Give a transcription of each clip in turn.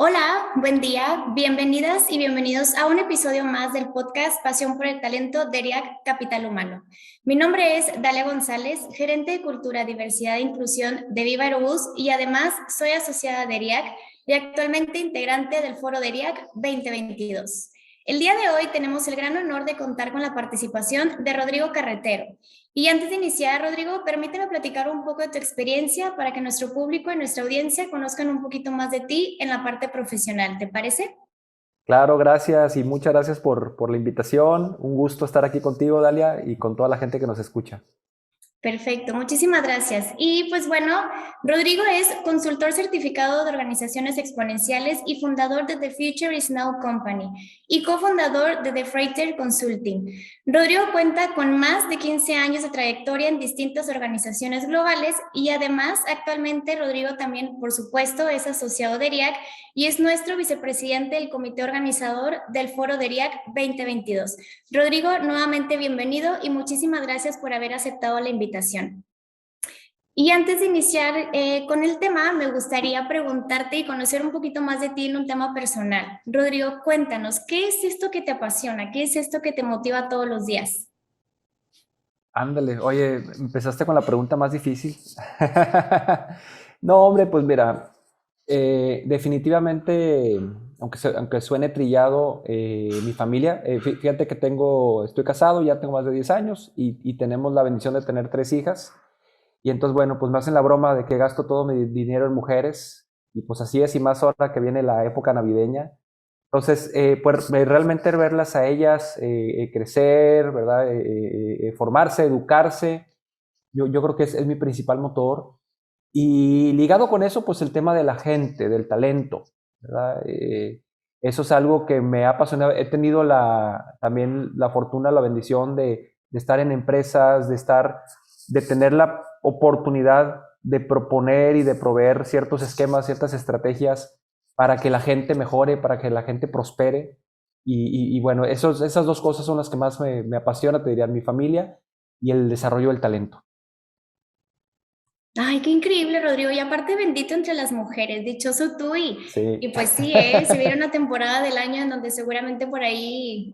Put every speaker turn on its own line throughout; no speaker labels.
Hola, buen día, bienvenidas y bienvenidos a un episodio más del podcast Pasión por el Talento de ERIAC Capital Humano. Mi nombre es Dalia González, gerente de Cultura, Diversidad e Inclusión de Viva Aerobús y además soy asociada de ERIAC y actualmente integrante del Foro de ERIAC 2022. El día de hoy tenemos el gran honor de contar con la participación de Rodrigo Carretero. Y antes de iniciar, Rodrigo, permíteme platicar un poco de tu experiencia para que nuestro público y nuestra audiencia conozcan un poquito más de ti en la parte profesional, ¿te parece?
Claro, gracias y muchas gracias por la invitación. Un gusto estar aquí contigo, Dalia, y con toda la gente que nos escucha.
Perfecto, muchísimas gracias. Y pues bueno, Rodrigo es consultor certificado de organizaciones exponenciales y fundador de The Future is Now Company y cofundador de The Freighter Consulting. Rodrigo cuenta con más de 15 años de trayectoria en distintas organizaciones globales y además actualmente Rodrigo también, por supuesto, es asociado de ERIAC y es nuestro vicepresidente del comité organizador del Foro de ERIAC 2022. Rodrigo, nuevamente bienvenido y muchísimas gracias por haber aceptado la invitación. Y antes de iniciar con el tema, me gustaría preguntarte y conocer un poquito más de ti en un tema personal. Rodrigo, cuéntanos, ¿qué es esto que te apasiona? ¿Qué es esto que te motiva todos los días?
Ándale, oye, empezaste con la pregunta más difícil. No, hombre, pues mira, definitivamente, aunque suene trillado, mi familia, fíjate que estoy casado, ya tengo más de 10 años y tenemos la bendición de tener 3 hijas. Y entonces, bueno, pues me hacen la broma de que gasto todo mi dinero en mujeres. Y pues así es, y más ahora que viene la época navideña. Entonces, pues realmente verlas a ellas crecer, ¿verdad? Formarse, educarse, yo creo que es mi principal motor. Y ligado con eso, pues el tema de la gente, del talento, ¿verdad? Eso es algo que me ha apasionado. He tenido también la fortuna, la bendición de estar en empresas, de tener la oportunidad de proponer y de proveer ciertos esquemas, ciertas estrategias para que la gente mejore, para que la gente prospere. Y bueno, esas dos cosas son las que más me apasiona, te diría, mi familia y el desarrollo del talento.
Ay, qué increíble, Rodrigo. Y aparte, bendito entre las mujeres, dichoso tú. Y
Sí.
pues sí, se viene una temporada del año en donde seguramente por ahí,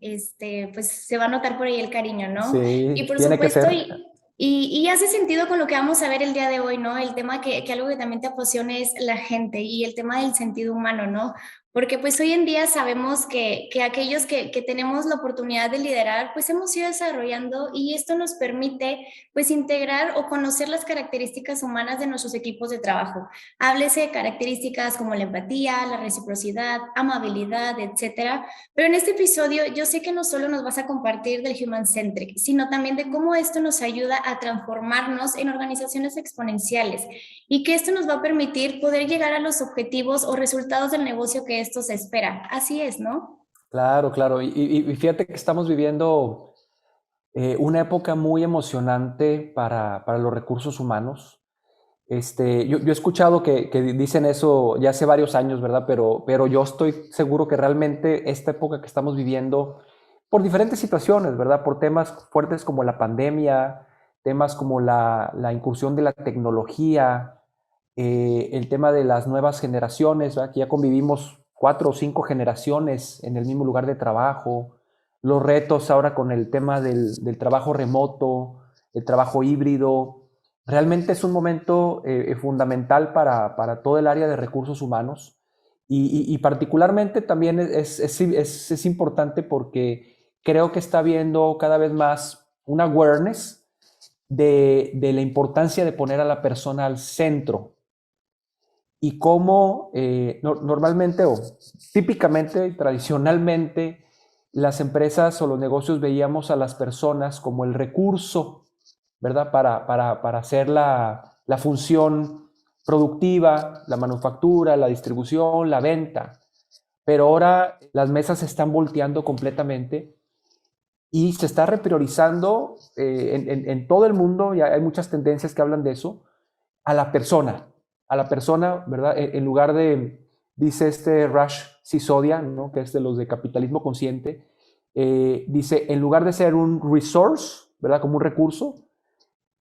pues se va a notar por ahí el cariño, ¿no? Y
Sí,
por
tiene que
supuesto,
ser.
y hace sentido con lo que vamos a ver el día de hoy, ¿no? El tema que algo que también te apasiona es la gente y el tema del sentido humano, ¿no? Porque pues hoy en día sabemos que aquellos que tenemos la oportunidad de liderar, pues hemos ido desarrollando y esto nos permite pues integrar o conocer las características humanas de nuestros equipos de trabajo. Háblese de características como la empatía, la reciprocidad, amabilidad, etcétera. Pero en este episodio yo sé que no solo nos vas a compartir del Human Centric, sino también de cómo esto nos ayuda a transformarnos en organizaciones exponenciales y que esto nos va a permitir poder llegar a los objetivos o resultados del negocio que esto se espera. Así es, ¿no?
Claro, claro. Y fíjate que estamos viviendo una época muy emocionante para los recursos humanos. Yo he escuchado que dicen eso ya hace varios años, ¿verdad? Pero yo estoy seguro que realmente esta época que estamos viviendo, por diferentes situaciones, ¿verdad? Por temas fuertes como la pandemia, temas como la incursión de la tecnología, el tema de las nuevas generaciones, ¿verdad? Que ya convivimos 4 o 5 generaciones en el mismo lugar de trabajo, los retos ahora con el tema del trabajo remoto, el trabajo híbrido. Realmente es un momento fundamental para todo el área de recursos humanos y particularmente también es importante porque creo que está habiendo cada vez más un awareness de la importancia de poner a la persona al centro y cómo normalmente o típicamente, tradicionalmente, las empresas o los negocios veíamos a las personas como el recurso, ¿verdad? Para hacer la función productiva, la manufactura, la distribución, la venta. Pero ahora las mesas se están volteando completamente y se está repriorizando en todo el mundo, y hay muchas tendencias que hablan de eso, a la persona, ¿verdad? En lugar de, dice Rush Sisodia, ¿no? Que es de los de capitalismo consciente, dice, en lugar de ser un resource, ¿verdad? Como un recurso,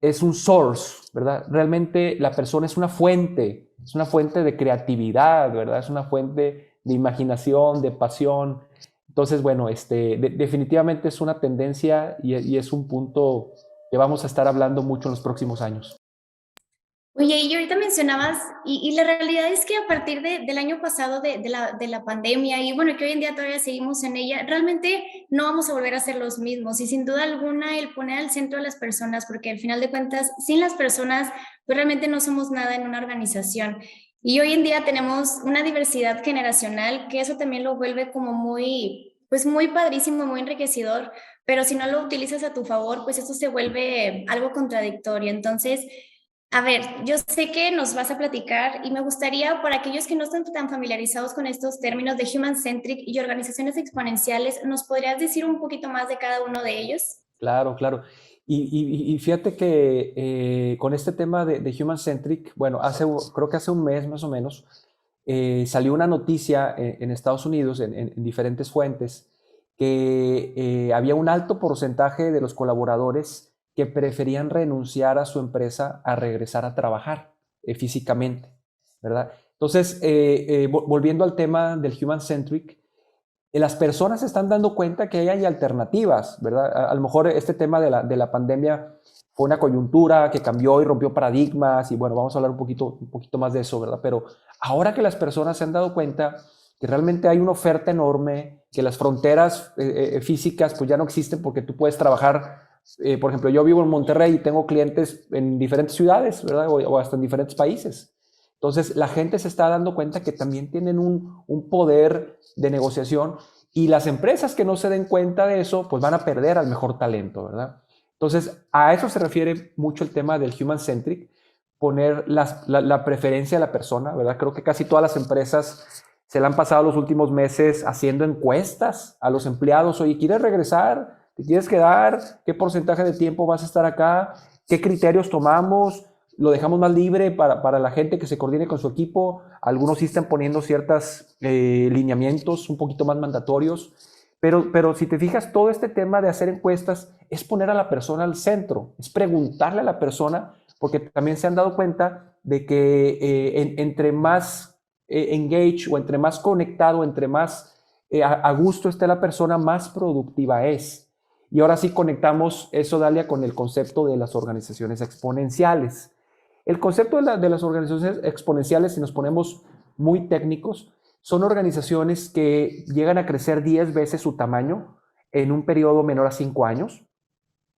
es un source, ¿verdad? Realmente la persona es una fuente de creatividad, ¿verdad? Es una fuente de imaginación, de pasión. Entonces, bueno, definitivamente es una tendencia y es un punto que vamos a estar hablando mucho en los próximos años.
Oye, y ahorita mencionabas, y la realidad es que a partir del año pasado de la pandemia, y bueno, que hoy en día todavía seguimos en ella, realmente no vamos a volver a ser los mismos. Y sin duda alguna, el poner al centro a las personas, porque al final de cuentas, sin las personas, pues realmente no somos nada en una organización. Y hoy en día tenemos una diversidad generacional, que eso también lo vuelve como muy, pues muy padrísimo, muy enriquecedor, pero si no lo utilizas a tu favor, pues eso se vuelve algo contradictorio. Entonces, a ver, yo sé que nos vas a platicar y me gustaría, por aquellos que no están tan familiarizados con estos términos de Human Centric y organizaciones exponenciales, ¿nos podrías decir un poquito más de cada uno de ellos?
Claro, claro. Y fíjate que con este tema de Human Centric, bueno, creo que hace un mes más o menos, salió una noticia en Estados Unidos, en diferentes fuentes, que había un alto porcentaje de los colaboradores que preferían renunciar a su empresa a regresar a trabajar físicamente, ¿verdad? Entonces, volviendo al tema del Human Centric, las personas se están dando cuenta que hay alternativas, ¿verdad? A lo mejor este tema de la pandemia fue una coyuntura que cambió y rompió paradigmas y bueno, vamos a hablar un poquito más de eso, ¿verdad? Pero ahora que las personas se han dado cuenta que realmente hay una oferta enorme, que las fronteras físicas pues ya no existen porque tú puedes trabajar, por ejemplo, yo vivo en Monterrey y tengo clientes en diferentes ciudades, ¿verdad? O hasta en diferentes países. Entonces, la gente se está dando cuenta que también tienen un poder de negociación y las empresas que no se den cuenta de eso, pues van a perder al mejor talento, ¿verdad? Entonces, a eso se refiere mucho el tema del Human Centric, poner la preferencia de la persona, ¿verdad? Creo que casi todas las empresas se le han pasado los últimos meses haciendo encuestas a los empleados. Oye, ¿quieres regresar? ¿Te quieres quedar? ¿Qué porcentaje de tiempo vas a estar acá? ¿Qué criterios tomamos? ¿Lo dejamos más libre para la gente que se coordine con su equipo? Algunos sí están poniendo ciertos lineamientos un poquito más mandatorios. Pero si te fijas, todo este tema de hacer encuestas es poner a la persona al centro, es preguntarle a la persona, porque también se han dado cuenta de que entre más engage o entre más conectado, entre más a gusto esté la persona, más productiva es. Y ahora sí conectamos eso, Dalia, con el concepto de las organizaciones exponenciales. El concepto de las organizaciones exponenciales, si nos ponemos muy técnicos, son organizaciones que llegan a crecer 10 veces su tamaño en un periodo menor a 5 años,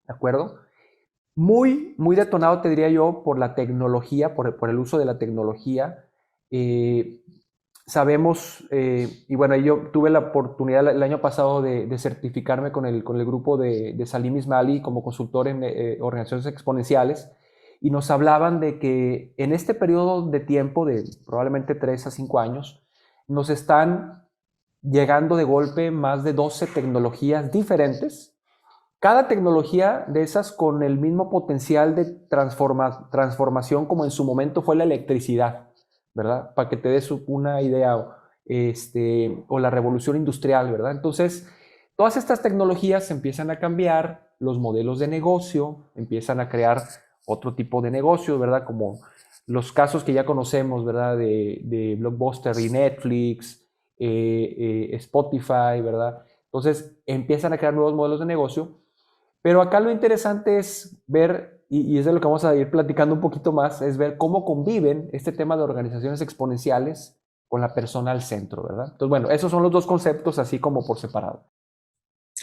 ¿de acuerdo? Muy detonado, te diría yo, por la tecnología, por el uso de la tecnología. Eh, Sabemos, y bueno, yo tuve la oportunidad el año pasado de certificarme con el grupo de Salim Ismaili como consultor en organizaciones exponenciales, y nos hablaban de que en este periodo de tiempo, de probablemente 3 a 5 años, nos están llegando de golpe más de 12 tecnologías diferentes, cada tecnología de esas con el mismo potencial de transformación como en su momento fue la electricidad, ¿verdad? Para que te des una idea, o la revolución industrial, ¿verdad? Entonces, todas estas tecnologías empiezan a cambiar los modelos de negocio, empiezan a crear otro tipo de negocio, ¿verdad? Como los casos que ya conocemos, ¿verdad? De Blockbuster y Netflix, Spotify, ¿verdad? Entonces, empiezan a crear nuevos modelos de negocio, pero acá lo interesante es ver, y es de lo que vamos a ir platicando un poquito más, es ver cómo conviven este tema de organizaciones exponenciales con la persona al centro, ¿verdad? Entonces, bueno, esos son los dos conceptos así como por separado.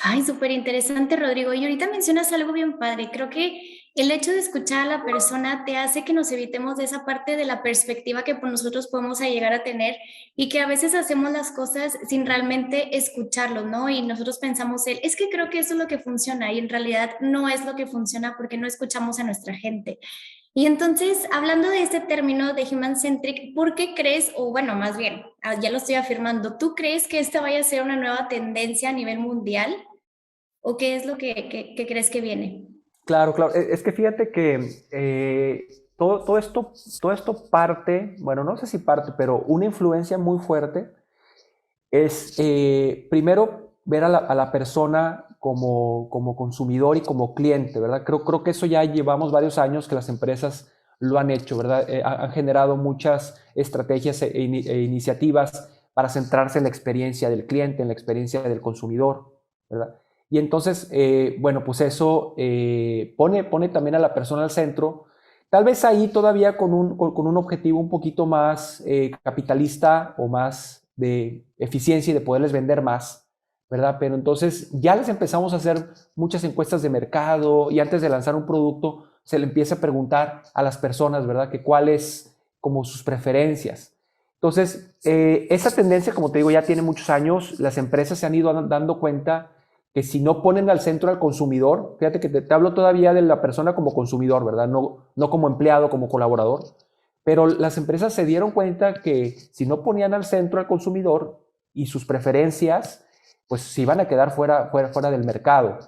Ay, súper interesante, Rodrigo. Y ahorita mencionas algo bien padre. Creo que el hecho de escuchar a la persona te hace que nos evitemos de esa parte de la perspectiva que pues, nosotros podemos llegar a tener y que a veces hacemos las cosas sin realmente escucharlo, ¿no? Y nosotros pensamos, es que creo que eso es lo que funciona y en realidad no es lo que funciona porque no escuchamos a nuestra gente. Y entonces, hablando de este término de human centric, ¿por qué crees, o bueno, más bien, ya lo estoy afirmando, ¿tú crees que esta vaya a ser una nueva tendencia a nivel mundial? ¿O qué es lo que crees que viene?
Claro, claro. Es que fíjate que todo esto parte, bueno, no sé si parte, pero una influencia muy fuerte es primero ver a la persona como consumidor y como cliente, ¿verdad? Creo que eso ya llevamos varios años que las empresas lo han hecho, ¿verdad? Han generado muchas estrategias e iniciativas para centrarse en la experiencia del cliente, en la experiencia del consumidor, ¿verdad? Y entonces, bueno, pues eso pone también a la persona al centro, tal vez ahí todavía con un objetivo un poquito más capitalista o más de eficiencia y de poderles vender más, ¿verdad? Pero entonces ya les empezamos a hacer muchas encuestas de mercado y antes de lanzar un producto se le empieza a preguntar a las personas, ¿verdad? Que cuáles como sus preferencias. Entonces, esa tendencia, como te digo, ya tiene muchos años. Las empresas se han ido dando cuenta que si no ponen al centro al consumidor, fíjate que te hablo todavía de la persona como consumidor, ¿verdad? No como empleado, como colaborador, pero las empresas se dieron cuenta que si no ponían al centro al consumidor y sus preferencias, pues se iban a quedar fuera del mercado.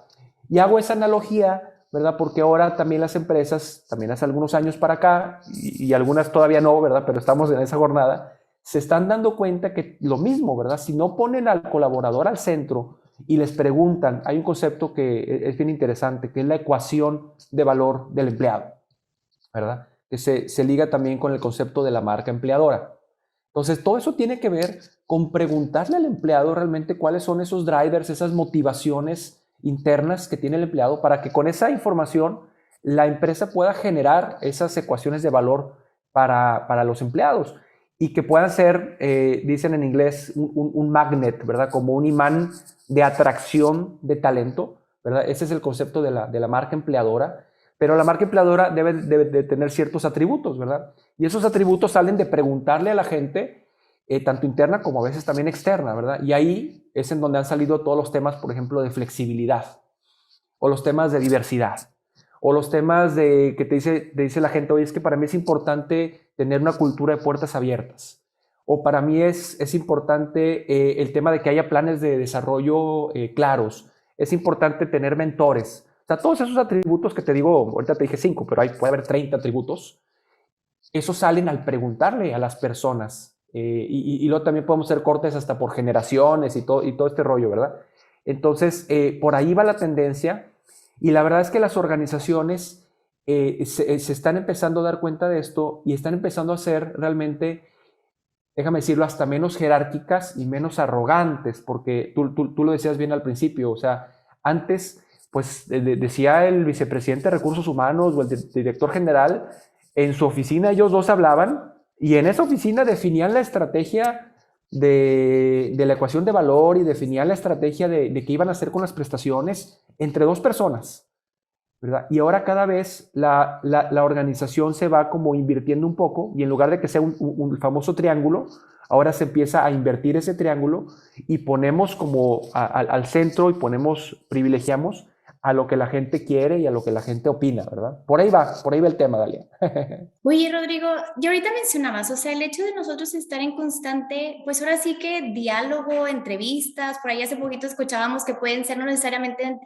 Y hago esa analogía, ¿verdad? Porque ahora también las empresas, también hace algunos años para acá, y algunas todavía no, ¿verdad? Pero estamos en esa jornada, se están dando cuenta que lo mismo, ¿verdad? Si no ponen al colaborador al centro y les preguntan, hay un concepto que es bien interesante, que es la ecuación de valor del empleado, ¿verdad? Que se liga también con el concepto de la marca empleadora. Entonces, todo eso tiene que ver con preguntarle al empleado realmente cuáles son esos drivers, esas motivaciones internas que tiene el empleado para que con esa información la empresa pueda generar esas ecuaciones de valor para los empleados y que puedan ser, dicen en inglés, un magnet, ¿verdad? Como un imán de atracción de talento, ¿verdad? Ese es el concepto de la marca empleadora. Pero la marca empleadora debe de tener ciertos atributos, ¿verdad? Y esos atributos salen de preguntarle a la gente, tanto interna como a veces también externa, ¿verdad? Y ahí es en donde han salido todos los temas, por ejemplo, de flexibilidad, o los temas de diversidad, o los temas de que te dice la gente, oye, es que para mí es importante tener una cultura de puertas abiertas, o para mí es importante el tema de que haya planes de desarrollo claros, es importante tener mentores. O sea, todos esos atributos que te digo, ahorita te dije 5, pero puede haber 30 atributos, esos salen al preguntarle a las personas. Y luego también podemos hacer cortes hasta por generaciones y todo este rollo, ¿verdad? Entonces, por ahí va la tendencia y la verdad es que las organizaciones se están empezando a dar cuenta de esto y están empezando a ser realmente, déjame decirlo, hasta menos jerárquicas y menos arrogantes, porque tú lo decías bien al principio, o sea, antes pues decía el vicepresidente de Recursos Humanos o el director general, en su oficina ellos dos hablaban y en esa oficina definían la estrategia de la ecuación de valor y definían la estrategia de qué iban a hacer con las prestaciones entre dos personas, ¿verdad? Y ahora cada vez la organización se va como invirtiendo un poco y en lugar de que sea un famoso triángulo, ahora se empieza a invertir ese triángulo y ponemos como al centro y privilegiamos a lo que la gente quiere y a lo que la gente opina, ¿verdad? Por ahí va el tema, Dalia.
Oye, Rodrigo, y ahorita mencionabas, o sea, el hecho de nosotros estar en constante, pues ahora sí que diálogo, entrevistas, por ahí hace poquito escuchábamos que pueden ser no necesariamente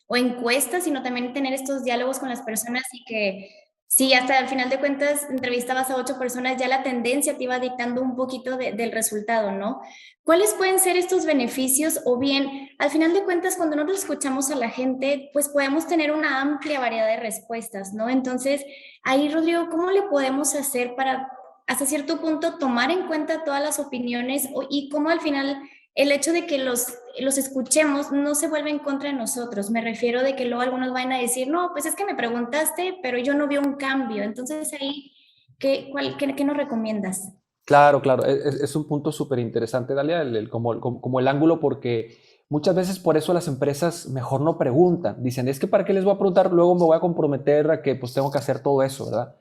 o encuestas, sino también tener estos diálogos con las personas y que sí, hasta al final de cuentas entrevistabas a 8 personas, ya la tendencia te iba dictando un poquito del resultado, ¿no? ¿Cuáles pueden ser estos beneficios? O bien, al final de cuentas, cuando nosotros escuchamos a la gente, pues podemos tener una amplia variedad de respuestas, ¿no? Entonces, ahí, Rodrigo, ¿cómo le podemos hacer para, hasta cierto punto, tomar en cuenta todas las opiniones y cómo al final el hecho de que los escuchemos no se vuelve en contra de nosotros? Me refiero de que luego algunos van a decir, no, pues es que me preguntaste, pero yo no veo un cambio. Entonces ahí, ¿qué nos recomiendas?
Claro, claro, es un punto súper interesante, Dalia, como el ángulo, porque muchas veces por eso las empresas mejor no preguntan. Dicen, es que ¿para qué les voy a preguntar? Luego me voy a comprometer a que pues tengo que hacer todo eso, ¿verdad?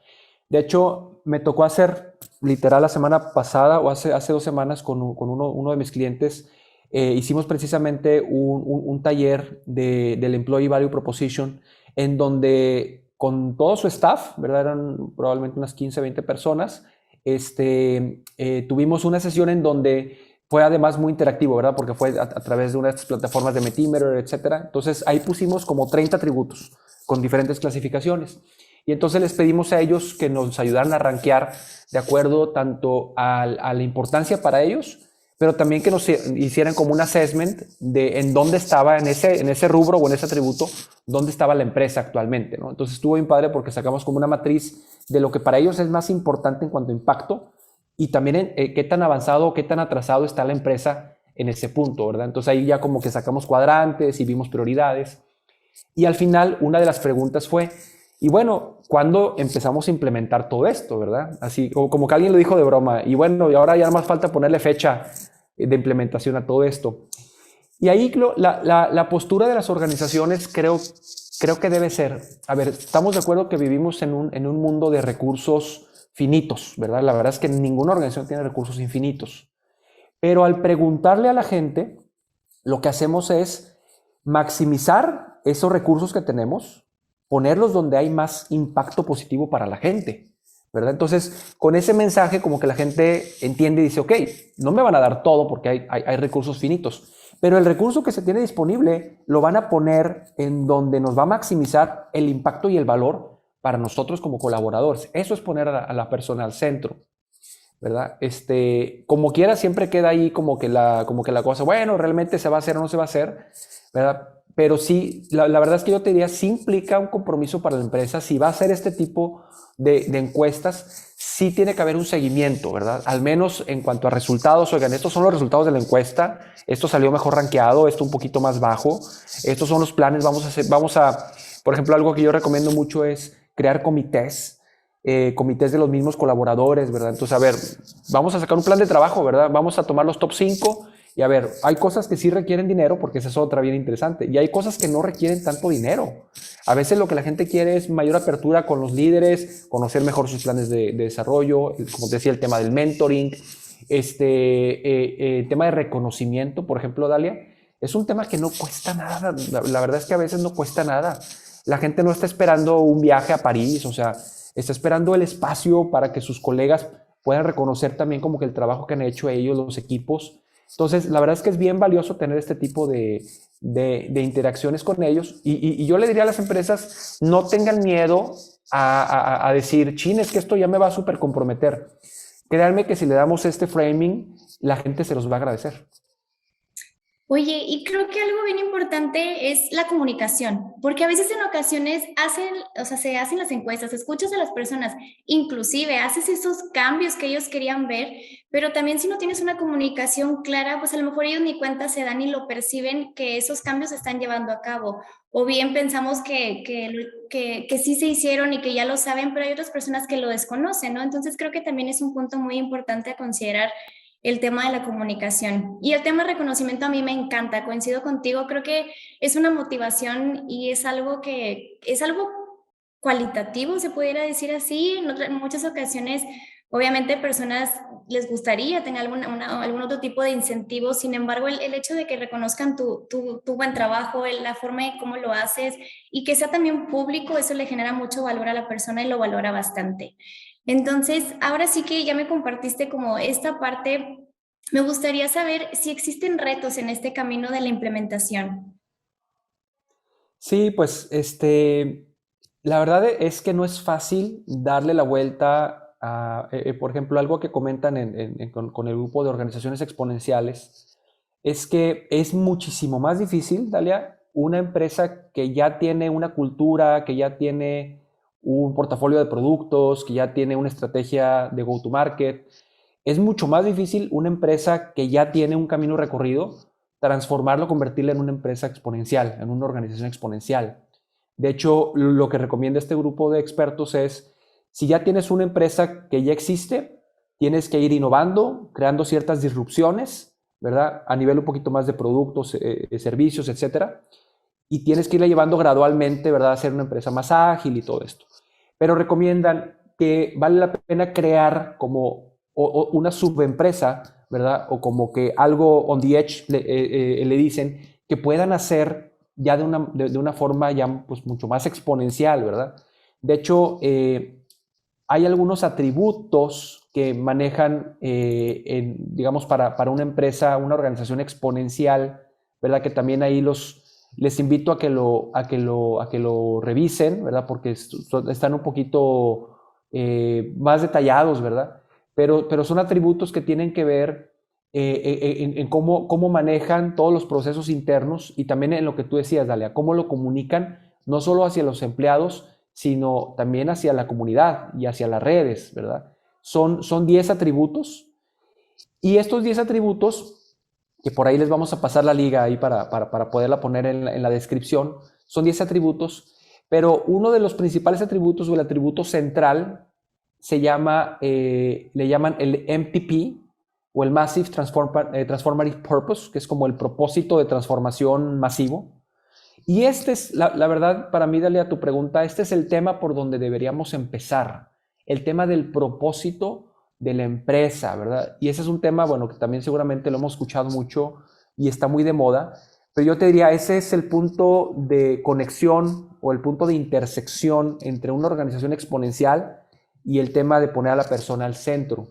De hecho, me tocó hacer, literal, la semana pasada o hace 2 semanas con uno de mis clientes, hicimos precisamente un taller del Employee Value Proposition, en donde con todo su staff, ¿verdad? Eran probablemente unas 15, 20 personas, tuvimos una sesión en donde fue además muy interactivo, ¿verdad? Porque fue a través de unas plataformas de Metimeter, etcétera. Entonces ahí pusimos como 30 atributos con diferentes clasificaciones. Y entonces les pedimos a ellos que nos ayudaran a rankear de acuerdo tanto a la importancia para ellos, pero también que nos hicieran como un assessment de en dónde estaba, en ese rubro o en ese atributo, dónde estaba la empresa actualmente, ¿no? Entonces estuvo bien padre porque sacamos como una matriz de lo que para ellos es más importante en cuanto a impacto y también qué tan avanzado o qué tan atrasado está la empresa en ese punto, ¿verdad? Entonces ahí ya como que sacamos cuadrantes y vimos prioridades. Y al final una de las preguntas fue, y bueno, ¿cuándo empezamos a implementar todo esto, verdad? Así como que alguien lo dijo de broma, y bueno, y ahora ya más falta ponerle fecha de implementación a todo esto. Y ahí la postura de las organizaciones creo que debe ser, a ver, estamos de acuerdo que vivimos en un mundo de recursos finitos, ¿verdad? La verdad es que ninguna organización tiene recursos infinitos. Pero al preguntarle a la gente, lo que hacemos es maximizar esos recursos que tenemos, ponerlos donde hay más impacto positivo para la gente, ¿verdad? Entonces, con ese mensaje como que la gente entiende y dice, ok, no me van a dar todo porque hay recursos finitos, pero el recurso que se tiene disponible lo van a poner en donde nos va a maximizar el impacto y el valor para nosotros como colaboradores. Eso es poner a la persona al centro, ¿verdad? Como quiera siempre queda ahí como que la cosa, bueno, realmente se va a hacer o no se va a hacer, ¿verdad? Pero sí, la verdad es que yo te diría, sí implica un compromiso para la empresa. Si va a hacer este tipo de encuestas, sí tiene que haber un seguimiento, ¿verdad? Al menos en cuanto a resultados. Oigan, estos son los resultados de la encuesta, esto salió mejor rankeado, esto un poquito más bajo, estos son los planes, por ejemplo, algo que yo recomiendo mucho es crear comités de los mismos colaboradores, ¿verdad? Entonces, a ver, vamos a sacar un plan de trabajo, ¿verdad? Vamos a tomar los top 5 y a ver, hay cosas que sí requieren dinero, porque esa es otra bien interesante, y hay cosas que no requieren tanto dinero. A veces lo que la gente quiere es mayor apertura con los líderes, conocer mejor sus planes de desarrollo, como te decía, el tema del mentoring, el tema de reconocimiento, por ejemplo, Dalia, es un tema que no cuesta nada. La verdad es que a veces no cuesta nada. La gente no está esperando un viaje a París, o sea, está esperando el espacio para que sus colegas puedan reconocer también como que el trabajo que han hecho ellos, los equipos. Entonces, la verdad es que es bien valioso tener este tipo de interacciones con ellos. Y yo le diría a las empresas, no tengan miedo a decir, chin, es que esto ya me va a súper comprometer. Créanme que si le damos este framing, la gente se los va a agradecer.
Oye, y creo que algo bien importante es la comunicación, porque a veces en ocasiones se hacen las encuestas, escuchas a las personas, inclusive haces esos cambios que ellos querían ver, pero también si no tienes una comunicación clara, pues a lo mejor ellos ni cuenta se dan y lo perciben que esos cambios se están llevando a cabo. O bien pensamos que sí se hicieron y que ya lo saben, pero hay otras personas que lo desconocen, ¿no? Entonces creo que también es un punto muy importante a considerar el tema de la comunicación. Y el tema de reconocimiento a mí me encanta, coincido contigo, creo que es una motivación y es algo que es algo cualitativo, se pudiera decir así. En muchas ocasiones, obviamente, personas les gustaría tener algún otro tipo de incentivo, sin embargo, el hecho de que reconozcan tu buen trabajo, la forma de cómo lo haces y que sea también público, eso le genera mucho valor a la persona y lo valora bastante. Entonces, ahora sí que ya me compartiste como esta parte, me gustaría saber si existen retos en este camino de la implementación.
Sí, pues la verdad es que no es fácil darle la vuelta a, por ejemplo, algo que comentan con el grupo de organizaciones exponenciales, es que es muchísimo más difícil, Dalia, una empresa que ya tiene una cultura, que ya tiene un portafolio de productos, que ya tiene una estrategia de go-to-market. Es mucho más difícil una empresa que ya tiene un camino recorrido, transformarlo, convertirla en una empresa exponencial, en una organización exponencial. De hecho, lo que recomienda este grupo de expertos es, si ya tienes una empresa que ya existe, tienes que ir innovando, creando ciertas disrupciones, ¿verdad? A nivel un poquito más de productos, servicios, etcétera. Y tienes que irla llevando gradualmente, ¿verdad? A ser una empresa más ágil y todo esto. Pero recomiendan que vale la pena crear como una subempresa, ¿verdad? O como que algo on the edge le dicen que puedan hacer ya de una forma ya pues mucho más exponencial, ¿verdad? De hecho, hay algunos atributos que manejan, digamos, para una empresa, una organización exponencial, ¿verdad? Que también ahí les invito a que lo revisen, ¿verdad? Porque están un poquito más detallados, ¿verdad? Pero son atributos que tienen que ver en cómo manejan todos los procesos internos y también en lo que tú decías, Dalia, cómo lo comunican no solo hacia los empleados, sino también hacia la comunidad y hacia las redes, ¿verdad? son 10 atributos, y estos 10 atributos, que por ahí les vamos a pasar la liga ahí para poderla poner en la descripción, son 10 atributos, pero uno de los principales atributos, o el atributo central, le llaman el MTP, o el Massive Transformative Purpose, que es como el propósito de transformación masivo. Y este es, la verdad, para mí, Dalia, a tu pregunta, este es el tema por donde deberíamos empezar, el tema del propósito de la empresa, ¿verdad? Y ese es un tema, bueno, que también seguramente lo hemos escuchado mucho y está muy de moda, pero yo te diría, ese es el punto de conexión o el punto de intersección entre una organización exponencial y el tema de poner a la persona al centro.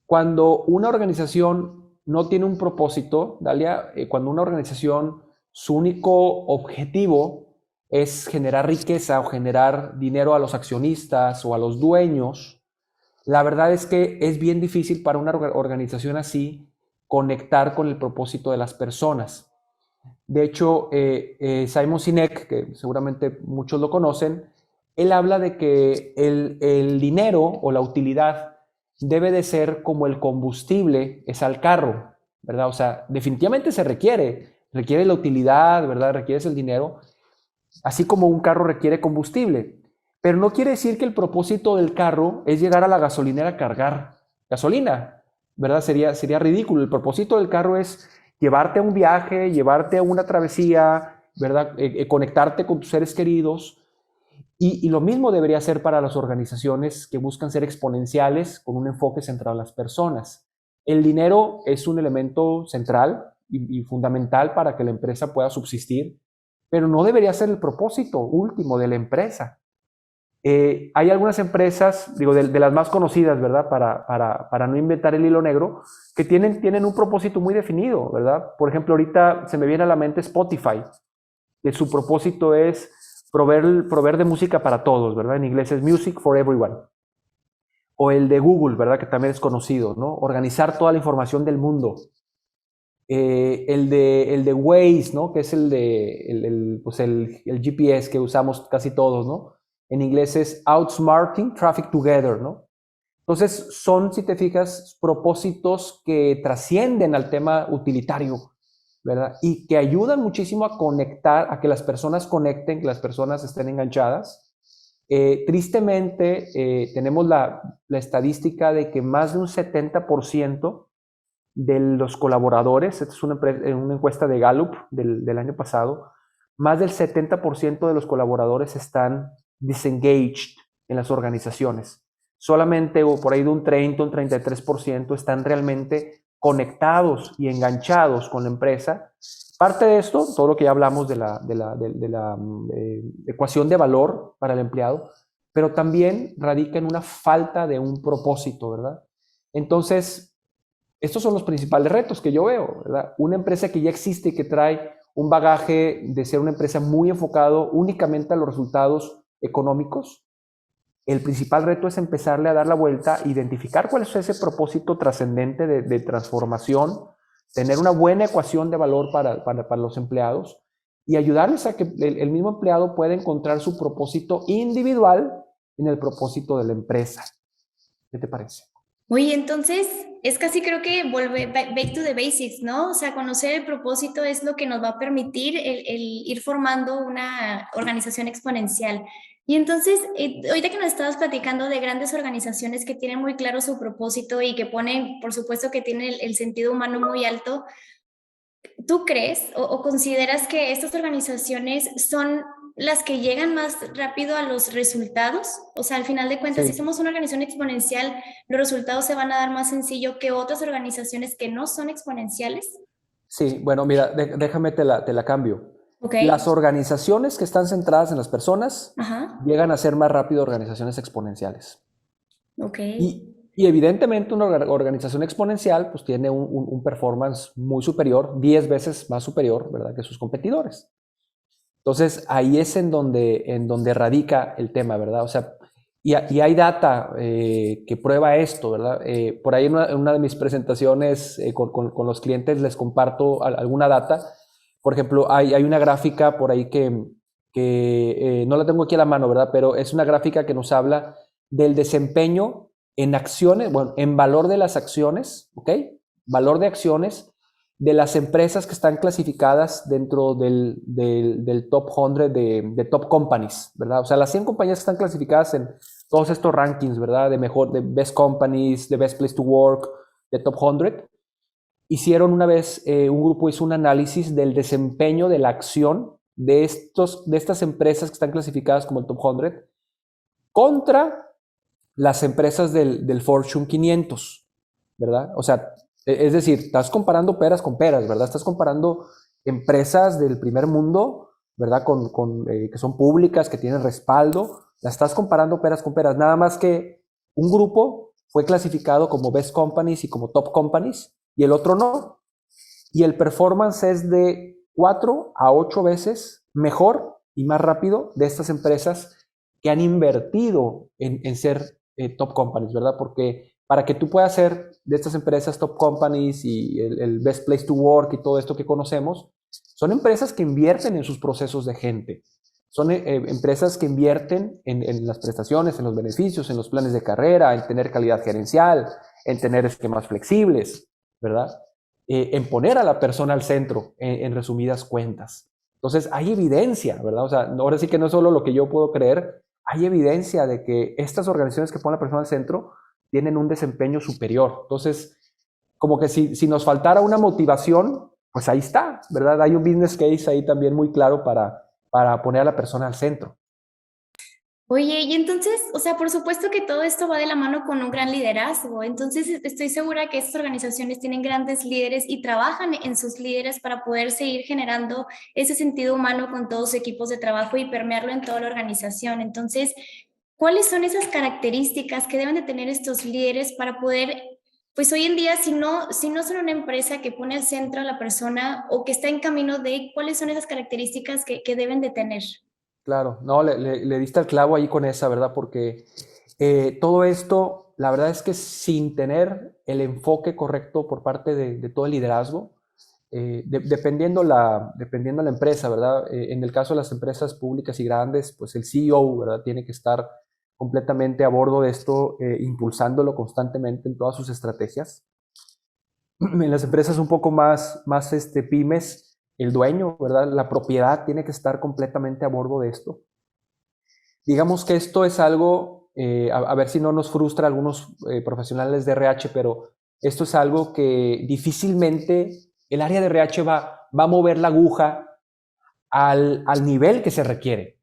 Cuando una organización no tiene un propósito, Dalia, cuando una organización, su único objetivo es generar riqueza o generar dinero a los accionistas o a los dueños, la verdad es que es bien difícil para una organización así conectar con el propósito de las personas. De hecho, Simon Sinek, que seguramente muchos lo conocen, él habla de que el dinero o la utilidad debe de ser como el combustible es al carro, ¿verdad? O sea, definitivamente se requiere la utilidad, ¿verdad? Requiere el dinero, así como un carro requiere combustible. Pero no quiere decir que el propósito del carro es llegar a la gasolinera a cargar gasolina, ¿verdad? Sería ridículo. El propósito del carro es llevarte a un viaje, llevarte a una travesía, ¿verdad? Conectarte con tus seres queridos. Y lo mismo debería ser para las organizaciones que buscan ser exponenciales con un enfoque centrado en las personas. El dinero es un elemento central y fundamental para que la empresa pueda subsistir, pero no debería ser el propósito último de la empresa. Hay algunas empresas, digo, de las más conocidas, ¿verdad? Para no inventar el hilo negro, que tienen un propósito muy definido, ¿verdad? Por ejemplo, ahorita se me viene a la mente Spotify, que su propósito es proveer de música para todos, ¿verdad? En inglés es Music for Everyone. O el de Google, ¿verdad? Que también es conocido, ¿no? Organizar toda la información del mundo. El de Waze, ¿no? Que es el GPS que usamos casi todos, ¿no? En inglés es Outsmarting Traffic Together, ¿no? Entonces son, si te fijas, propósitos que trascienden al tema utilitario, ¿verdad? Y que ayudan muchísimo a conectar, a que las personas conecten, que las personas estén enganchadas. Tristemente, tenemos la estadística de que más de un 70% de los colaboradores, esta es una encuesta de Gallup del año pasado, más del 70% de los colaboradores están disengaged en las organizaciones. Solamente o por ahí de un 30, un 33% están realmente conectados y enganchados con la empresa. Parte de esto, todo lo que ya hablamos de la ecuación de valor para el empleado, pero también radica en una falta de un propósito, ¿verdad? Entonces, estos son los principales retos que yo veo, ¿verdad? Una empresa que ya existe y que trae un bagaje de ser una empresa muy enfocado únicamente a los resultados económicos, el principal reto es empezarle a dar la vuelta, identificar cuál es ese propósito trascendente de transformación, tener una buena ecuación de valor para los empleados y ayudarles a que el mismo empleado pueda encontrar su propósito individual en el propósito de la empresa. ¿Qué te parece?
Oye, entonces es casi creo que volver back to the basics, ¿no? O sea, conocer el propósito es lo que nos va a permitir el ir formando una organización exponencial. Y entonces, ahorita que nos estabas platicando de grandes organizaciones que tienen muy claro su propósito y que ponen, por supuesto, que tienen el sentido humano muy alto, ¿tú crees o consideras que estas organizaciones son las que llegan más rápido a los resultados? O sea, al final de cuentas, si
Sí,
somos una organización exponencial, los resultados se van a dar más sencillo que otras organizaciones que no son exponenciales.
sí, bueno, mira, déjame te la cambio.
Ok,
Las organizaciones que están centradas en las personas
ajá,
llegan a ser más rápido organizaciones exponenciales.
ok.
Y evidentemente una organización exponencial pues tiene un performance muy superior, 10 veces más superior, ¿verdad?, que sus competidores. Entonces ahí es en donde radica el tema, ¿verdad? O sea, y hay data que prueba esto, ¿verdad? Por ahí en una de mis presentaciones con los clientes les comparto alguna data. Por ejemplo, hay una gráfica por ahí que no la tengo aquí a la mano, ¿verdad? Pero es una gráfica que nos habla del desempeño en acciones, bueno, en valor de las acciones, ¿ok? Valor de acciones de las empresas que están clasificadas dentro del top 100 de top companies, ¿verdad? O sea, las 100 compañías que están clasificadas en todos estos rankings, ¿verdad? De best companies, de best place to work, de top 100. Hicieron una vez, un grupo hizo un análisis del desempeño de la acción de estas empresas que están clasificadas como el top 100 contra las empresas del Fortune 500, ¿verdad? O sea, es decir, estás comparando peras con peras, ¿verdad? Estás comparando empresas del primer mundo, ¿verdad? Que son públicas, que tienen respaldo, las estás comparando peras con peras, nada más que un grupo fue clasificado como best companies y como top companies y el otro no. Y el performance es de 4 a 8 veces mejor y más rápido de estas empresas que han invertido en ser top companies, ¿verdad? Porque para que tú puedas ser de estas empresas top companies y el best place to work y todo esto que conocemos, son empresas que invierten en sus procesos de gente. Son empresas que invierten en las prestaciones, en los beneficios, en los planes de carrera, en tener calidad gerencial, en tener esquemas flexibles, ¿verdad? En poner a la persona al centro, en resumidas cuentas. Entonces, hay evidencia, ¿verdad? O sea, ahora sí que no es solo lo que yo puedo creer, hay evidencia de que estas organizaciones que ponen a la persona al centro tienen un desempeño superior. Entonces, como que si nos faltara una motivación, pues ahí está, ¿verdad? Hay un business case ahí también muy claro para poner a la persona al centro.
Oye, y entonces, o sea, por supuesto que todo esto va de la mano con un gran liderazgo. Entonces, estoy segura que estas organizaciones tienen grandes líderes y trabajan en sus líderes para poder seguir generando ese sentido humano con todos sus equipos de trabajo y permearlo en toda la organización. Entonces, ¿cuáles son esas características que deben de tener estos líderes para poder, pues hoy en día, si no son una empresa que pone al centro a la persona o que está en camino de, ¿cuáles son esas características que deben de tener?
Claro, no, le diste al clavo ahí con esa, ¿verdad? Porque todo esto, la verdad es que sin tener el enfoque correcto por parte de todo el liderazgo, dependiendo la empresa, ¿verdad? En el caso de las empresas públicas y grandes, pues el CEO, ¿verdad? Tiene que estar completamente a bordo de esto, impulsándolo constantemente en todas sus estrategias. En las empresas un poco más pymes, el dueño, ¿verdad? La propiedad tiene que estar completamente a bordo de esto. Digamos que esto es algo, a ver si no nos frustra a algunos profesionales de RH, pero esto es algo que difícilmente el área de RH va a mover la aguja al nivel que se requiere,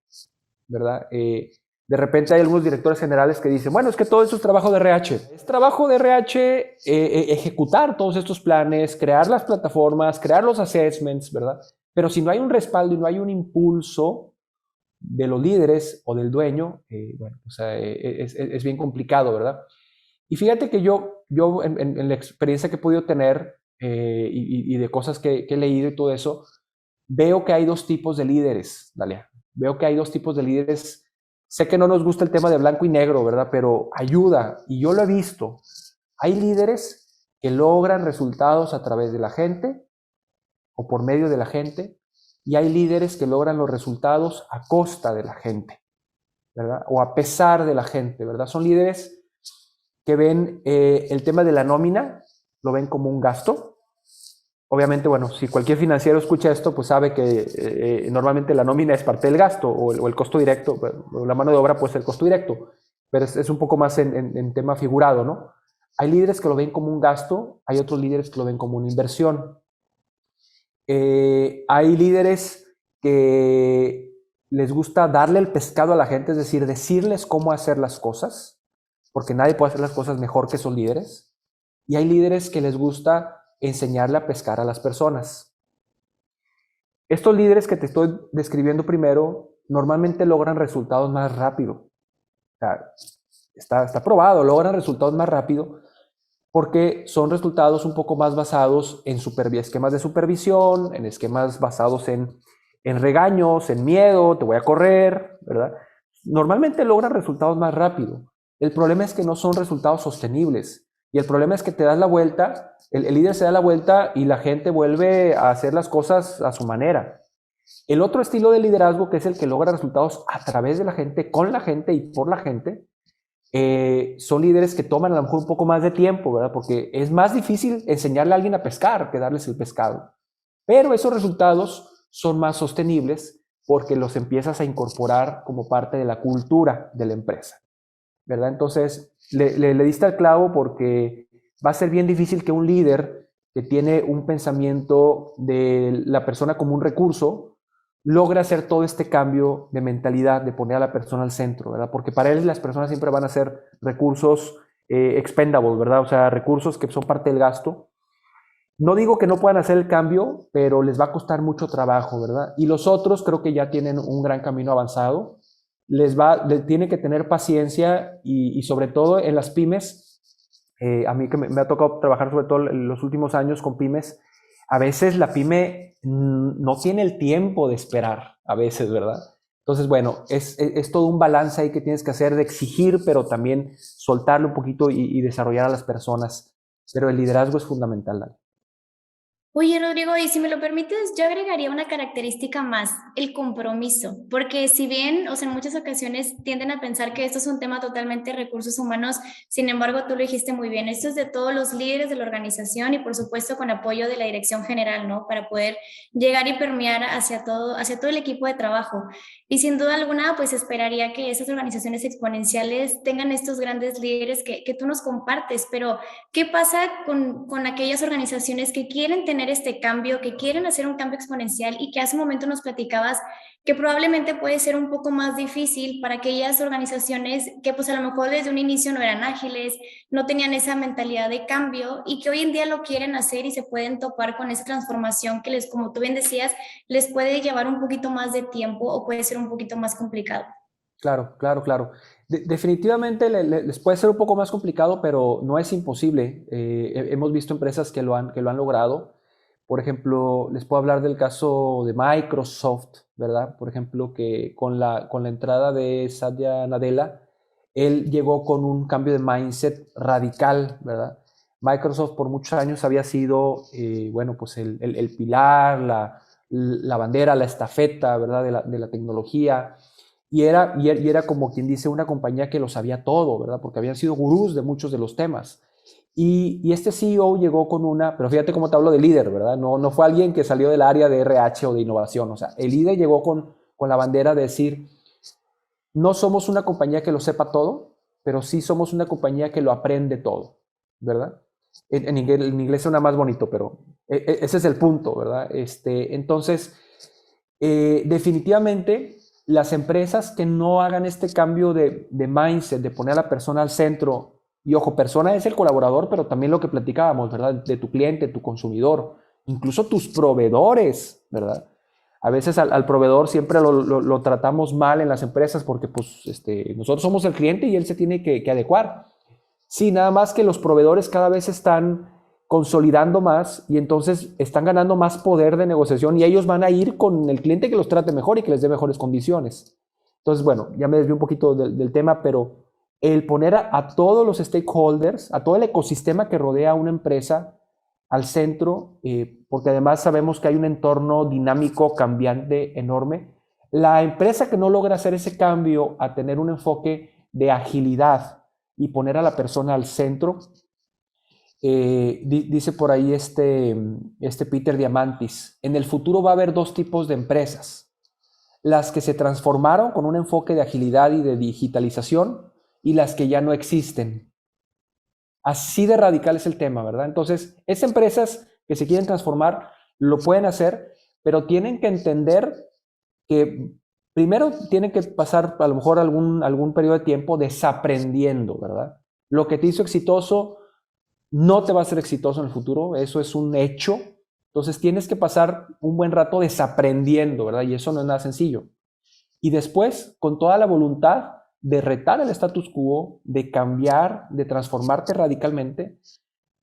¿verdad? De repente hay algunos directores generales que dicen, bueno, es que todo esto es trabajo de RH. Es trabajo de RH ejecutar todos estos planes, crear las plataformas, crear los assessments, ¿verdad? Pero si no hay un respaldo y no hay un impulso de los líderes o del dueño, bueno, o sea, es bien complicado, ¿verdad? Y fíjate que yo en la experiencia que he podido tener y de cosas que he leído y todo eso, veo que hay dos tipos de líderes, Dalia. Veo que hay dos tipos de líderes. Sé que no nos gusta el tema de blanco y negro, ¿verdad? Pero ayuda, y yo lo he visto. Hay líderes que logran resultados a través de la gente o por medio de la gente, y hay líderes que logran los resultados a costa de la gente, ¿verdad? O a pesar de la gente, ¿verdad? Son líderes que ven el tema de la nómina, lo ven como un gasto. Obviamente, bueno, si cualquier financiero escucha esto, pues sabe que normalmente la nómina es parte del gasto o el costo directo, o la mano de obra puede ser costo directo, pero es un poco más en tema figurado, ¿no? Hay líderes que lo ven como un gasto, hay otros líderes que lo ven como una inversión. Hay líderes que les gusta darle el pescado a la gente, es decir, decirles cómo hacer las cosas, porque nadie puede hacer las cosas mejor que esos líderes. Y hay líderes que les gusta enseñarle a pescar a las personas. Estos líderes que te estoy describiendo primero normalmente logran resultados más rápido. O sea, está probado, logran resultados más rápido porque son resultados un poco más basados en esquemas de supervisión, en esquemas basados en regaños, en miedo, te voy a correr, ¿verdad? Normalmente logran resultados más rápido. El problema es que no son resultados sostenibles. Y el problema es que te das la vuelta, el líder se da la vuelta y la gente vuelve a hacer las cosas a su manera. El otro estilo de liderazgo, que es el que logra resultados a través de la gente, con la gente y por la gente, son líderes que toman a lo mejor un poco más de tiempo, ¿verdad? Porque es más difícil enseñarle a alguien a pescar que darles el pescado. Pero esos resultados son más sostenibles porque los empiezas a incorporar como parte de la cultura de la empresa, ¿verdad? Entonces, le diste al clavo porque va a ser bien difícil que un líder que tiene un pensamiento de la persona como un recurso logre hacer todo este cambio de mentalidad, de poner a la persona al centro, ¿verdad? Porque para él las personas siempre van a ser recursos expendables, ¿verdad? O sea, recursos que son parte del gasto. No digo que no puedan hacer el cambio, pero les va a costar mucho trabajo, ¿verdad? Y los otros creo que ya tienen un gran camino avanzado. Les tienen que tener paciencia y sobre todo en las pymes, a mí que me ha tocado trabajar sobre todo en los últimos años con pymes, a veces la pyme no tiene el tiempo de esperar, a veces, ¿verdad? Entonces, bueno, es todo un balance ahí que tienes que hacer de exigir, pero también soltarlo un poquito y desarrollar a las personas. Pero el liderazgo es fundamental, Dani.
Oye, Rodrigo, y si me lo permites, yo agregaría una característica más, el compromiso, porque si bien, o sea, en muchas ocasiones tienden a pensar que esto es un tema totalmente de recursos humanos, sin embargo, tú lo dijiste muy bien, esto es de todos los líderes de la organización y por supuesto con apoyo de la dirección general, ¿no? Para poder llegar y permear hacia todo el equipo de trabajo. Y sin duda alguna, pues esperaría que esas organizaciones exponenciales tengan estos grandes líderes que tú nos compartes, pero ¿qué pasa con aquellas organizaciones que quieren tener este cambio, que quieren hacer un cambio exponencial y que hace un momento nos platicabas que probablemente puede ser un poco más difícil para aquellas organizaciones que pues a lo mejor desde un inicio no eran ágiles, no tenían esa mentalidad de cambio y que hoy en día lo quieren hacer y se pueden topar con esa transformación que les, como tú bien decías, les puede llevar un poquito más de tiempo o puede ser un poquito más complicado?
Claro, claro, claro. Definitivamente les puede ser un poco más complicado, pero no es imposible. Hemos visto empresas que lo han logrado. Por ejemplo, les puedo hablar del caso de Microsoft, ¿verdad? Por ejemplo, que con la entrada de Satya Nadella, él llegó con un cambio de mindset radical, ¿verdad? Microsoft por muchos años había sido, bueno, pues el pilar, la bandera, la estafeta, ¿verdad? De la tecnología y era como quien dice una compañía que lo sabía todo, ¿verdad? Porque habían sido gurús de muchos de los temas. Y este CEO llegó con pero fíjate cómo te hablo de líder, ¿verdad? No fue alguien que salió del área de RH o de innovación, o sea, el líder llegó con la bandera de decir, no somos una compañía que lo sepa todo, pero sí somos una compañía que lo aprende todo, ¿verdad? En inglés suena más bonito, pero ese es el punto, ¿verdad? Entonces, definitivamente, las empresas que no hagan este cambio de mindset, de poner a la persona al centro, y ojo, persona es el colaborador, pero también lo que platicábamos, ¿verdad? De tu cliente, tu consumidor, incluso tus proveedores, ¿verdad? A veces al proveedor siempre lo tratamos mal en las empresas porque pues, nosotros somos el cliente y él se tiene que adecuar. Sí, nada más que los proveedores cada vez están consolidando más y entonces están ganando más poder de negociación y ellos van a ir con el cliente que los trate mejor y que les dé mejores condiciones. Entonces, bueno, ya me desvié un poquito del tema, pero el poner a todos los stakeholders, a todo el ecosistema que rodea a una empresa al centro, porque además sabemos que hay un entorno dinámico, cambiante, enorme. La empresa que no logra hacer ese cambio a tener un enfoque de agilidad y poner a la persona al centro, dice por ahí este Peter Diamandis, en el futuro va a haber dos tipos de empresas, las que se transformaron con un enfoque de agilidad y de digitalización y las que ya no existen. Así de radical es el tema, ¿verdad? Entonces, esas empresas que se quieren transformar lo pueden hacer, pero tienen que entender que primero tienen que pasar a lo mejor algún periodo de tiempo desaprendiendo, ¿verdad? Lo que te hizo exitoso no te va a ser exitoso en el futuro, eso es un hecho. Entonces tienes que pasar un buen rato desaprendiendo, ¿verdad? Y eso no es nada sencillo. Y después, con toda la voluntad de retar el status quo, de cambiar, de transformarte radicalmente,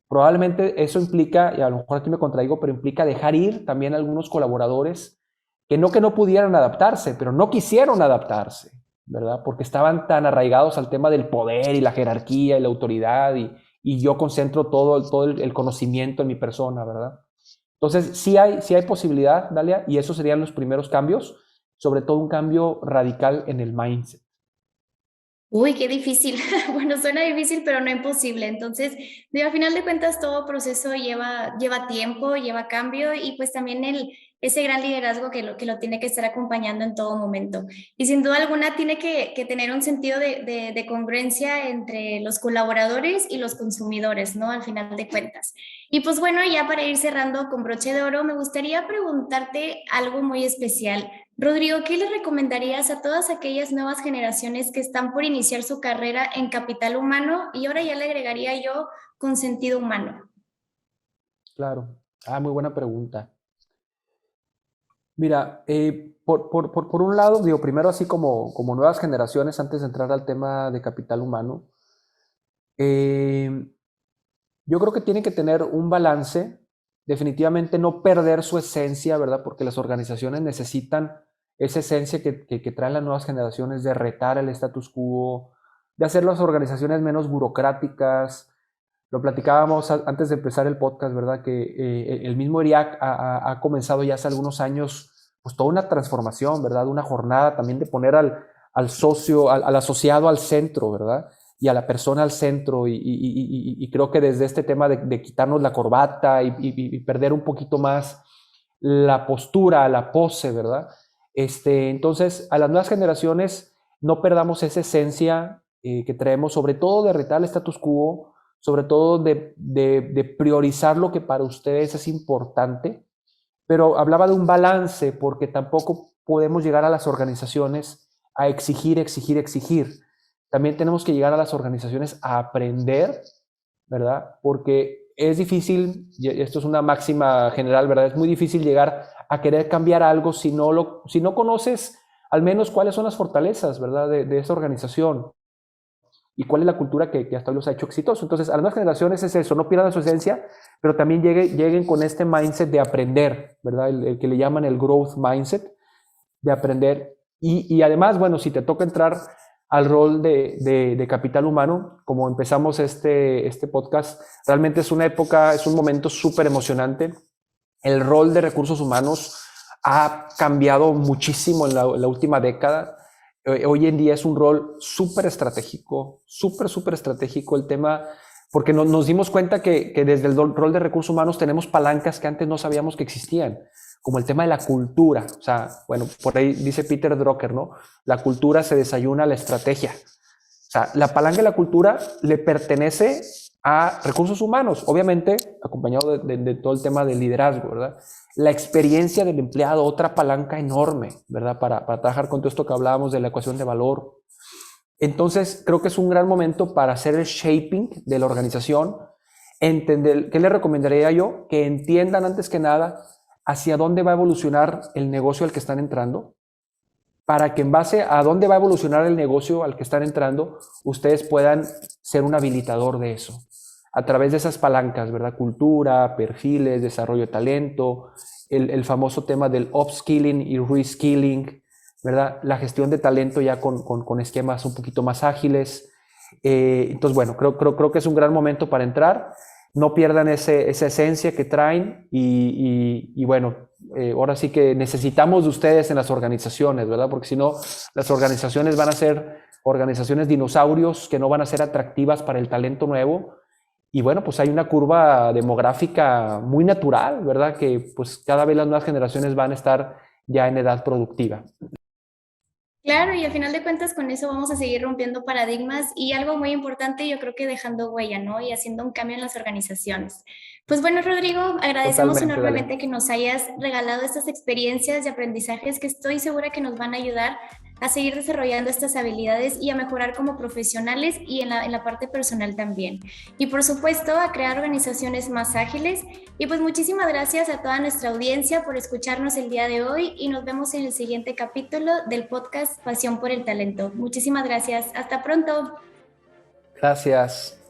probablemente eso implica, y a lo mejor aquí me contradigo, pero implica dejar ir también a algunos colaboradores que no pudieran adaptarse, pero no quisieron adaptarse, ¿verdad? Porque estaban tan arraigados al tema del poder y la jerarquía y la autoridad y yo concentro todo el conocimiento en mi persona, ¿verdad? Entonces, sí hay posibilidad, Dalia, y esos serían los primeros cambios, sobre todo un cambio radical en el mindset.
Uy, qué difícil. Bueno, suena difícil, pero no imposible. Entonces, digo, a final de cuentas, todo proceso lleva tiempo, lleva cambio y pues también ese gran liderazgo que lo tiene que estar acompañando en todo momento. Y sin duda alguna tiene que tener un sentido de congruencia entre los colaboradores y los consumidores, ¿no? Al final de cuentas. Y pues bueno, ya para ir cerrando con broche de oro, me gustaría preguntarte algo muy especial. Rodrigo, ¿qué le recomendarías a todas aquellas nuevas generaciones que están por iniciar su carrera en capital humano y ahora ya le agregaría yo con sentido humano?
Claro. Muy buena pregunta. Mira, por un lado, digo, primero así como nuevas generaciones, antes de entrar al tema de capital humano, eh, yo creo que tienen que tener un balance, definitivamente no perder su esencia, ¿verdad? Porque las organizaciones necesitan esa esencia que traen las nuevas generaciones de retar el status quo, de hacer las organizaciones menos burocráticas. Lo platicábamos antes de empezar el podcast, ¿verdad? Que el mismo ERIAC ha comenzado ya hace algunos años, pues toda una transformación, ¿verdad? Una jornada también de poner al socio, al asociado al centro, ¿verdad? Y a la persona al centro. Y creo que desde este tema de quitarnos la corbata y perder un poquito más la postura, la pose, ¿verdad? Entonces, a las nuevas generaciones no perdamos esa esencia que traemos, sobre todo de retar el status quo, sobre todo de priorizar lo que para ustedes es importante, pero hablaba de un balance porque tampoco podemos llegar a las organizaciones a exigir, exigir, exigir. También tenemos que llegar a las organizaciones a aprender, ¿verdad? Porque es difícil, y esto es una máxima general, ¿verdad? Es muy difícil llegar a querer cambiar algo si no conoces al menos cuáles son las fortalezas, ¿verdad? De esa organización y cuál es la cultura que hasta hoy los ha hecho exitosos. Entonces, a las nuevas generaciones es eso, no pierdan su esencia, pero también lleguen con este mindset de aprender, ¿verdad? El que le llaman el growth mindset, de aprender. Y además, bueno, si te toca entrar al rol de capital humano, como empezamos este podcast, realmente es una época, es un momento súper emocionante. El rol de recursos humanos ha cambiado muchísimo en la última década. Hoy en día es un rol súper estratégico, súper estratégico el tema, porque nos dimos cuenta que desde el rol de recursos humanos tenemos palancas que antes no sabíamos que existían, como el tema de la cultura. O sea, bueno, por ahí dice Peter Drucker, ¿no? La cultura se desayuna a la estrategia. O sea, la palanca de la cultura le pertenece a recursos humanos, obviamente acompañado de todo el tema del liderazgo, ¿verdad? La experiencia del empleado, otra palanca enorme, ¿verdad? Para trabajar con todo esto que hablábamos de la ecuación de valor. Entonces, creo que es un gran momento para hacer el shaping de la organización, entender, ¿qué les recomendaría yo? Que entiendan antes que nada hacia dónde va a evolucionar el negocio al que están entrando, para que en base a dónde va a evolucionar el negocio al que están entrando, ustedes puedan ser un habilitador de eso. A través de esas palancas, ¿verdad? Cultura, perfiles, desarrollo de talento, el famoso tema del upskilling y reskilling, ¿verdad? La gestión de talento ya con esquemas un poquito más ágiles. Entonces, bueno, creo que es un gran momento para entrar. No pierdan esa esencia que traen y bueno, ahora sí que necesitamos de ustedes en las organizaciones, ¿verdad? Porque si no, las organizaciones van a ser organizaciones dinosaurios que no van a ser atractivas para el talento nuevo. Y bueno, pues hay una curva demográfica muy natural, ¿verdad? Que pues cada vez las nuevas generaciones van a estar ya en edad productiva.
Claro, y al final de cuentas con eso vamos a seguir rompiendo paradigmas y algo muy importante, yo creo que dejando huella, ¿no? Y haciendo un cambio en las organizaciones. Pues bueno, Rodrigo, agradecemos
Totalmente, dale.
enormemente que nos hayas regalado estas experiencias y aprendizajes que estoy segura que nos van a ayudar a seguir desarrollando estas habilidades y a mejorar como profesionales y en la parte personal también. Y por supuesto, a crear organizaciones más ágiles. Y pues muchísimas gracias a toda nuestra audiencia por escucharnos el día de hoy y nos vemos en el siguiente capítulo del podcast Pasión por el Talento. Muchísimas gracias. Hasta pronto.
Gracias.